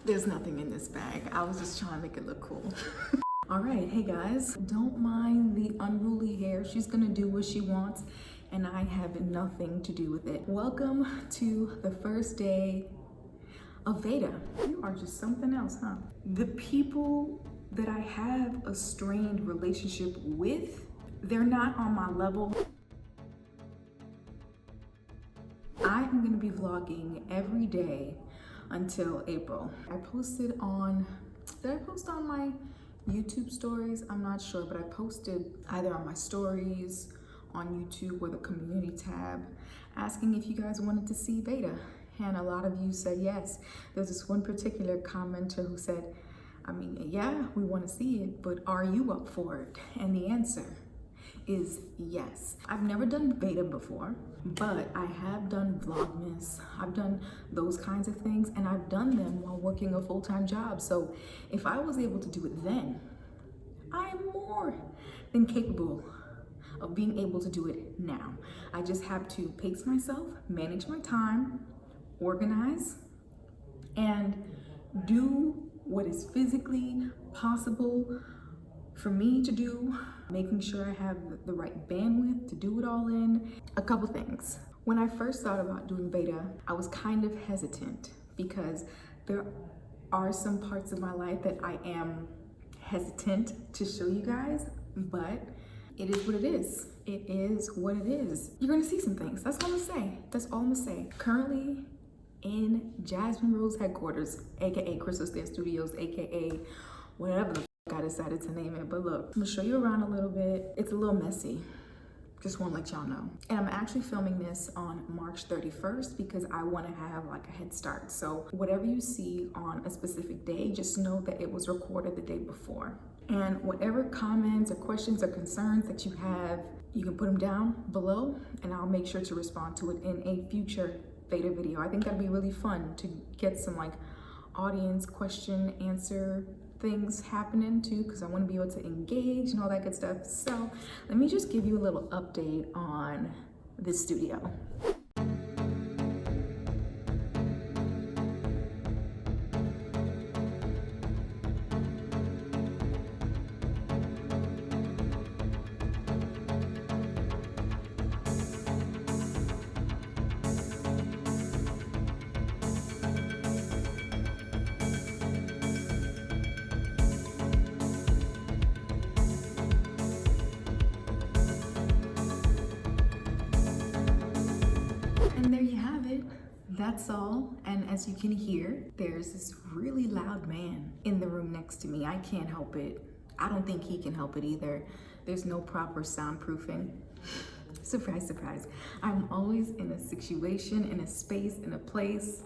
There's nothing in this bag. I was just trying to make it look cool. All right, hey guys, don't mind the unruly hair. She's gonna do what she wants and I have nothing to do with it. Welcome to the first day of VEDA. You are just something else, huh? The people that I have a strained relationship with, they're not on my level. I am gonna be vlogging every day until April. I posted on, did I post on my YouTube stories? I'm not sure, but I posted either on my stories, on YouTube or the community tab, asking if you guys wanted to see VEDA. And a lot of you said yes. There's this one particular commenter who said, I mean, yeah, we want to see it, but are you up for it? And the answer is yes. I've never done VEDA before, but I have done Vlogmas. I've done those kinds of things, and I've done them while working a full-time job. So if I was able to do it then, I am more than capable of being able to do it now. I just have to pace myself, manage my time, organize, and do what is physically possible for me to do, making sure I have the right bandwidth to do it all in. A couple things. When I first thought about doing VEDA, I was kind of hesitant because there are some parts of my life that I am hesitant to show you guys, but it is what it is. It is what it is. You're gonna see some things. That's all I'm gonna say. That's all I'm gonna say. Currently in Jasmine Rose headquarters, AKA CrystalStairStudios, AKA whatever the I decided to name it. But look, I'm gonna show you around a little bit. It's a little messy. Just wanna let y'all know. And I'm actually filming this on March 31st because I wanna have like a head start. So whatever you see on a specific day, just know that it was recorded the day before. And whatever comments or questions or concerns that you have, you can put them down below and I'll make sure to respond to it in a future VEDA video. I think that'd be really fun to get some like audience question answer things happening too, because I want to be able to engage and all that good stuff. So let me just give you a little update on this studio. And there you have it. That's all. And as you can hear, there's this really loud man in the room next to me. I can't help it. I don't think he can help it either. There's no proper soundproofing. Surprise, surprise. I'm always in a situation, in a space, in a place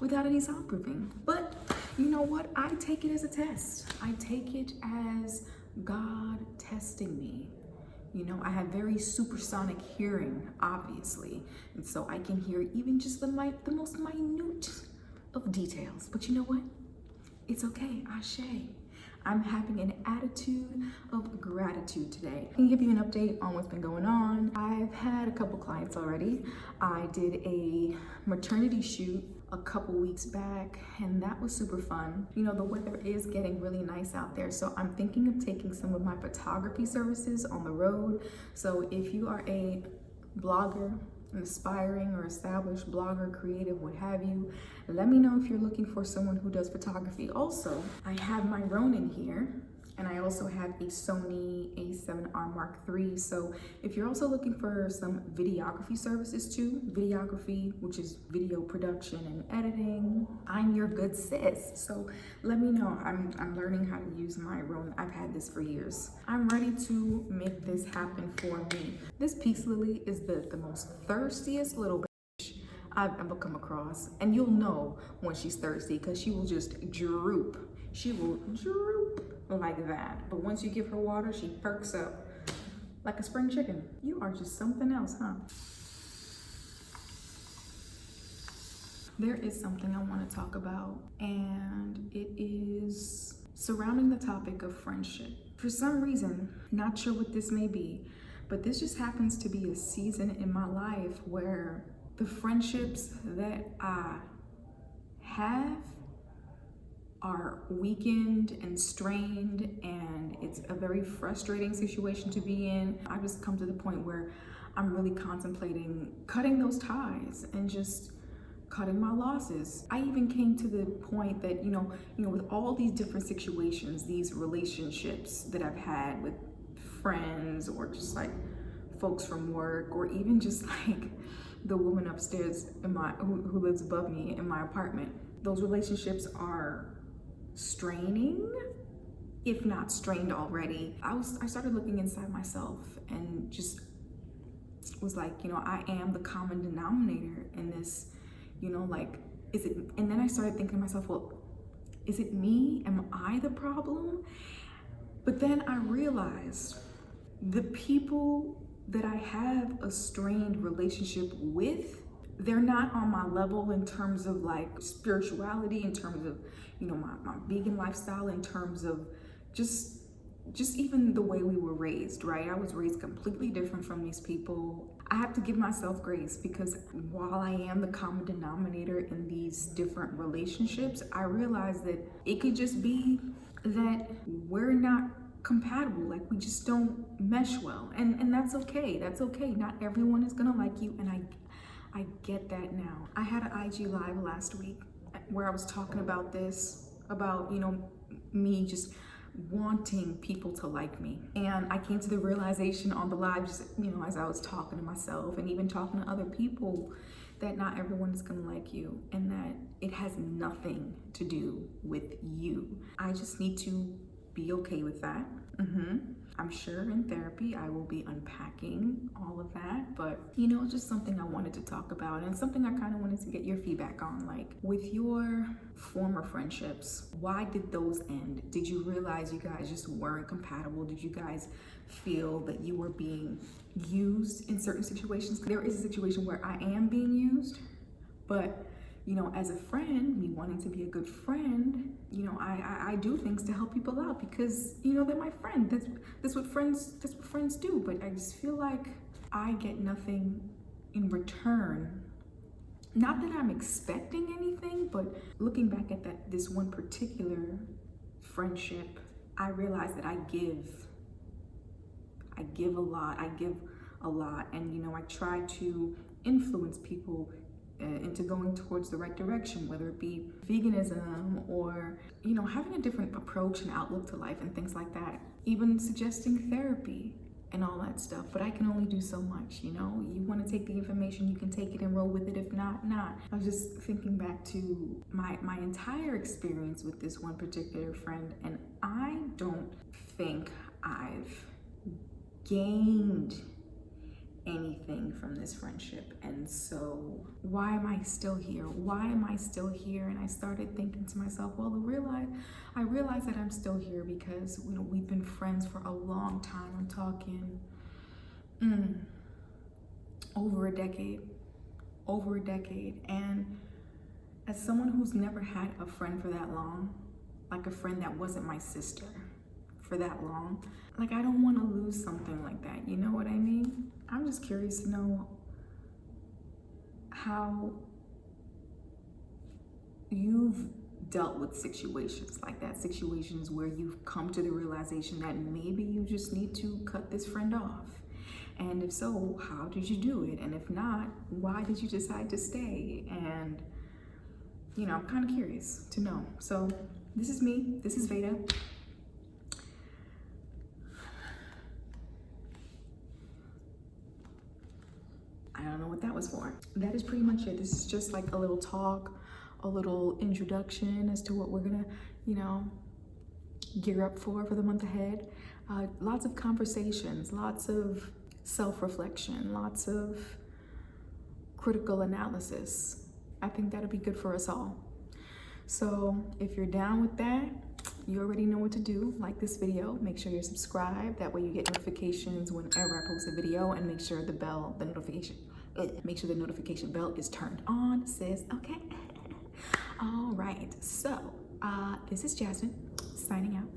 without any soundproofing. But you know what? I take it as a test. I take it as God testing me. You know, I have very supersonic hearing, obviously, and so I can hear even just the most minute of details. But you know what? It's okay, Ashe. I'm having an attitude of gratitude today. I can give you an update on what's been going on. I've had a couple clients already. I did a maternity shoot a couple weeks back and that was super fun. You know, the weather is getting really nice out there, so I'm thinking of taking some of my photography services on the road. So if you are a blogger, an aspiring or established blogger, creative, what have you, let me know if you're looking for someone who does photography. Also, I have my Ronin here, and I also have a Sony a7R Mark III. So if you're also looking for some videography services too, videography, which is video production and editing, I'm your good sis. So let me know. I'm learning how to use my Ronin. I've had this for years. I'm ready to make this happen for me. This peace lily is the most thirstiest little bitch I've ever come across. And you'll know when she's thirsty because she will just droop. She will droop like that. But once you give her water, she perks up like a spring chicken. You are just something else, huh? There is something I want to talk about, and it is surrounding the topic of friendship. For some reason, not sure what this may be, but this just happens to be a season in my life where the friendships that I have are weakened and strained, and it's a very frustrating situation to be in. I've just come to the point where I'm really contemplating cutting those ties and just cutting my losses. I even came to the point that, with all these different situations, these relationships that I've had with friends or just like folks from work, or even just like the woman upstairs in who lives above me in my apartment, those relationships are straining, if not strained already. I started looking inside myself and just was like, I am the common denominator in this, like, is it? And then I started thinking to myself, well, is it me? Am I the problem? But then I realized the people that I have a strained relationship with, they're not on my level in terms of like spirituality, in terms of, my vegan lifestyle, in terms of just even the way we were raised, right? I was raised completely different from these people. I have to give myself grace, because while I am the common denominator in these different relationships, I realize that it could just be that we're not compatible, like we just don't mesh well, and that's okay. That's okay. Not everyone is gonna like you, and I get that now. I had an IG live last week where I was talking about this, about me just wanting people to like me, and I came to the realization on the live, just as I was talking to myself and even talking to other people, that not everyone is gonna like you, and that it has nothing to do with you. I just need to be okay with that. I'm sure in therapy I will be unpacking all of that, but it's just something I wanted to talk about, and something I kind of wanted to get your feedback on. Like, with your former friendships, why did those end? Did you realize you guys just weren't compatible? Did you guys feel that you were being used in certain situations? There is a situation where I am being used, but as a friend, me wanting to be a good friend, I do things to help people out because, they're my friend. That's what friends do. But I just feel like I get nothing in return. Not that I'm expecting anything, but looking back at this one particular friendship, I realized that I give a lot. And, I try to influence people into going towards the right direction, whether it be veganism or, having a different approach and outlook to life and things like that. Even suggesting therapy and all that stuff. But I can only do so much, You want to take the information, you can take it and roll with it. If not, not. I was just thinking back to my entire experience with this one particular friend, and I don't think I've gained anything from this friendship. And so why am I still here? And I started thinking to myself, well, I realized that I'm still here because we've been friends for a long time. I'm talking over a decade. And as someone who's never had a friend for that long, like a friend that wasn't my sister for that long, like, I don't want to lose something like that. You know what I mean? I'm just curious to know how you've dealt with situations like that, situations where you've come to the realization that maybe you just need to cut this friend off. And if so, how did you do it? And if not, why did you decide to stay? And, I'm kind of curious to know. So this is me. This is VEDA. I don't know what that was for. That is pretty much it. This is just like a little talk, a little introduction as to what we're gonna, gear up for the month ahead. Lots of conversations, lots of self-reflection, lots of critical analysis. I think that'll be good for us all. So if you're down with that, you already know what to do. Like this video, make sure you're subscribed. That way you get notifications whenever I post a video, and make sure the notification bell is turned on, sis, okay? All right, so this is Jasmine signing out.